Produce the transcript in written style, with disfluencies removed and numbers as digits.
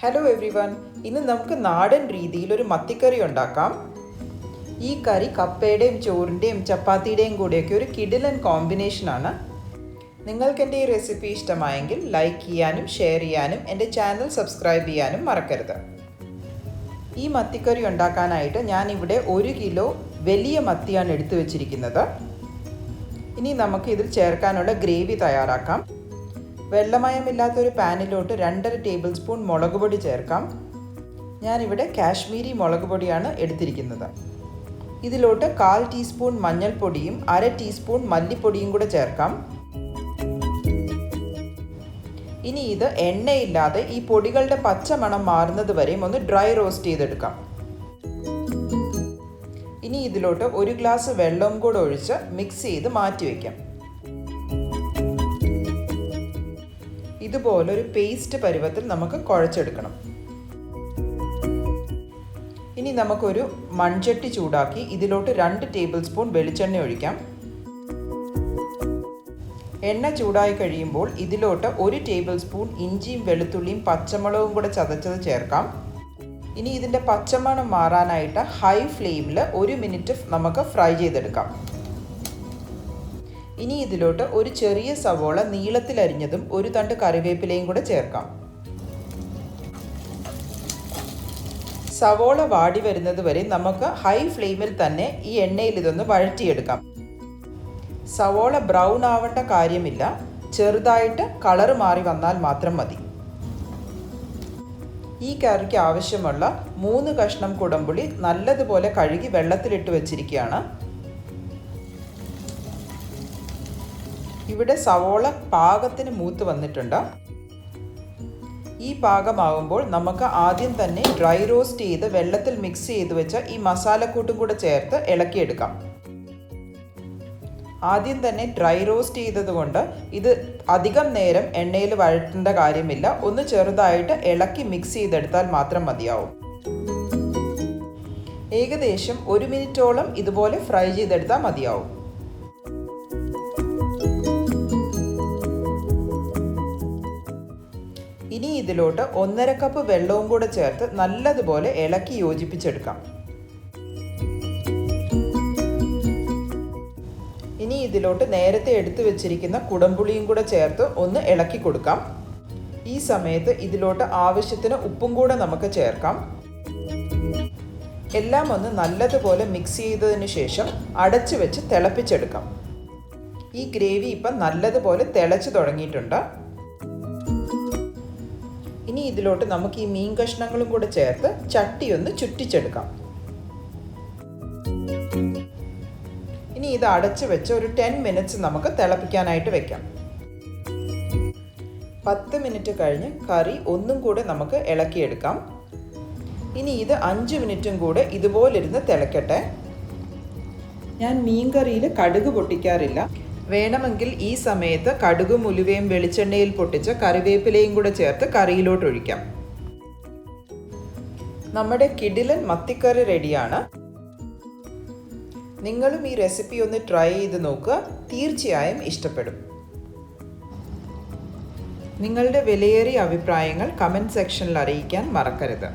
Hello everyone, ഇന്ന് നമുക്ക് നാടൻ രീതിയിൽ ഒരു മത്തിക്കറി ഉണ്ടാക്കാം. ഈ കറി കപ്പയുടെയും ചോറിൻ്റെയും ചപ്പാത്തിയുടെയും കൂടെയൊക്കെ ഒരു കിടിലൻ കോമ്പിനേഷനാണ്. നിങ്ങൾക്ക് എൻ്റെ ഈ റെസിപ്പി ഇഷ്ടമായെങ്കിൽ ലൈക്ക് ചെയ്യാനും ഷെയർ ചെയ്യാനും എൻ്റെ ചാനൽ സബ്സ്ക്രൈബ് ചെയ്യാനും മറക്കരുത്. ഈ മത്തിക്കറി ഉണ്ടാക്കാനായിട്ട് ഞാനിവിടെ 1 കിലോ വലിയ മത്തിയാണ് എടുത്തു വച്ചിരിക്കുന്നത്. ഇനി നമുക്ക് ഇതിൽ ചേർക്കാനുള്ള ഗ്രേവി തയ്യാറാക്കാം. വെള്ളമയമില്ലാത്തൊരു പാനിലോട്ട് 2.5 ടേബിൾ സ്പൂൺ മുളക് പൊടി ചേർക്കാം. ഞാനിവിടെ കാശ്മീരി മുളക് പൊടിയാണ് എടുത്തിരിക്കുന്നത്. ഇതിലോട്ട് 1/4 ടീസ്പൂൺ മഞ്ഞൾപ്പൊടിയും 1/2 ടീസ്പൂൺ മല്ലിപ്പൊടിയും കൂടെ ചേർക്കാം. ഇനി ഇത് എണ്ണയില്ലാതെ ഈ പൊടികളുടെ പച്ചമണം മാറുന്നത് വരെയും ഒന്ന് ഡ്രൈ റോസ്റ്റ് ചെയ്തെടുക്കാം. ഇനി ഇതിലോട്ട് 1 ഗ്ലാസ് വെള്ളവും കൂടെ ഒഴിച്ച് മിക്സ് ചെയ്ത് മാറ്റി വയ്ക്കാം. ഇതുപോലെ ഒരു പേസ്റ്റ് പരുവത്തിൽ നമുക്ക് കുഴച്ചെടുക്കണം. ഇനി നമുക്കൊരു മൺചട്ടി ചൂടാക്കി ഇതിലോട്ട് 2 ടേബിൾ സ്പൂൺ വെളിച്ചെണ്ണ ഒഴിക്കാം. എണ്ണ ചൂടായി കഴിയുമ്പോൾ ഇതിലോട്ട് 1 ടേബിൾ സ്പൂൺ ഇഞ്ചിയും വെളുത്തുള്ളിയും പച്ചമുളകും കൂടെ ചതച്ചത് ചേർക്കാം. ഇനി ഇതിൻ്റെ പച്ചമണം മാറാനായിട്ട് ഹൈ ഫ്ലെയിമിൽ 1 മിനിറ്റ് നമുക്ക് ഫ്രൈ ചെയ്തെടുക്കാം. ഇനി ഇതിലോട്ട് ഒരു ചെറിയ സവോള നീളത്തിലരിഞ്ഞതും 1 തണ്ട് കറിവേപ്പിലയും കൂടെ ചേർക്കാം. സവോള വാടി വരുന്നത് വരെ നമുക്ക് ഹൈ ഫ്ലെയിമിൽ തന്നെ ഈ എണ്ണയിൽ ഇതൊന്ന് വഴറ്റിയെടുക്കാം. സവോള ബ്രൗൺ ആവേണ്ട കാര്യമില്ല, ചെറുതായിട്ട് കളർ മാറി വന്നാൽ മാത്രം മതി. ഈ കറിക്ക് ആവശ്യമുള്ള 3 കഷ്ണം കുടംപുളി നല്ലതുപോലെ കഴുകി വെള്ളത്തിലിട്ട് വെച്ചിരിക്കുകയാണ്. ഇവിടെ സവോള പാകത്തിന് മൂത്ത് വന്നിട്ടുണ്ട്. ഈ പാകമാകുമ്പോൾ നമുക്ക് ആദ്യം തന്നെ ഡ്രൈ റോസ്റ്റ് ചെയ്ത് വെള്ളത്തിൽ മിക്സ് ചെയ്ത് വെച്ച ഈ മസാലക്കൂട്ടും കൂടെ ചേർത്ത് ഇളക്കിയെടുക്കാം. ആദ്യം തന്നെ ഡ്രൈ റോസ്റ്റ് ചെയ്തതുകൊണ്ട് ഇത് അധികം നേരം എണ്ണയിൽ വഴറ്റേണ്ട കാര്യമില്ല. ഒന്ന് ചെറുതായിട്ട് ഇളക്കി മിക്സ് ചെയ്തെടുത്താൽ മാത്രം മതിയാവും. ഏകദേശം 1 മിനിറ്റോളം ഇതുപോലെ ഫ്രൈ ചെയ്തെടുത്താൽ മതിയാവും. ഇനി ഇതിലോട്ട് 1.5 കപ്പ് വെള്ളവും കൂടെ ചേർത്ത് നല്ലതുപോലെ ഇളക്കി യോജിപ്പിച്ചെടുക്കാം. ഇനി ഇതിലോട്ട് നേരത്തെ എടുത്തു വെച്ചിരിക്കുന്ന കുടംപുളിയും കൂടെ ചേർത്ത് ഒന്ന് ഇളക്കി കൊടുക്കാം. ഈ സമയത്ത് ഇതിലോട്ട് ആവശ്യത്തിന് ഉപ്പും കൂടെ നമുക്ക് ചേർക്കാം. എല്ലാം ഒന്ന് നല്ലതുപോലെ മിക്സ് ചെയ്തതിന് ശേഷം അടച്ചു വെച്ച് തിളപ്പിച്ചെടുക്കാം. ഈ ഗ്രേവി ഇപ്പം നല്ലതുപോലെ തിളച്ചു തുടങ്ങിയിട്ടുണ്ട്. ഇനി ഇതിലോട്ട് നമുക്ക് ഈ മീൻ കഷ്ണങ്ങളും കൂടെ ചേർത്ത് ചട്ടി ഒന്ന് ചുറ്റിച്ചെടുക്കാം. ഇനി ഇത് അടച്ചു വെച്ച് ഒരു 10 മിനിറ്റ്സ് നമുക്ക് തിളപ്പിക്കാനായിട്ട് വെക്കാം. 10 മിനിറ്റ് കഴിഞ്ഞ് കറി ഒന്നും കൂടെ നമുക്ക് ഇളക്കിയെടുക്കാം. ഇനി ഇത് 5 മിനിറ്റും കൂടെ ഇതുപോലിരുന്ന് തിളക്കട്ടെ. ഞാൻ മീൻ കറിയിൽ കടുക് പൊട്ടിക്കാറില്ല. വേണമെങ്കിൽ ഈ സമയത്ത് കടുകും ഉലുവയും വെളിച്ചെണ്ണയിൽ പൊട്ടിച്ച് കറിവേപ്പിലയും കൂടെ ചേർത്ത് കറിയിലോട്ട് ഒഴിക്കാം. നമ്മുടെ കിടിലൻ മത്തിക്കറി റെഡിയാണ്. നിങ്ങളും ഈ റെസിപ്പി ഒന്ന് ട്രൈ ചെയ്ത് നോക്കുക, തീർച്ചയായും ഇഷ്ടപ്പെടും. നിങ്ങളുടെ വിലയേറിയ അഭിപ്രായങ്ങൾ കമൻറ്റ് സെക്ഷനിൽ അറിയിക്കാൻ മറക്കരുത്.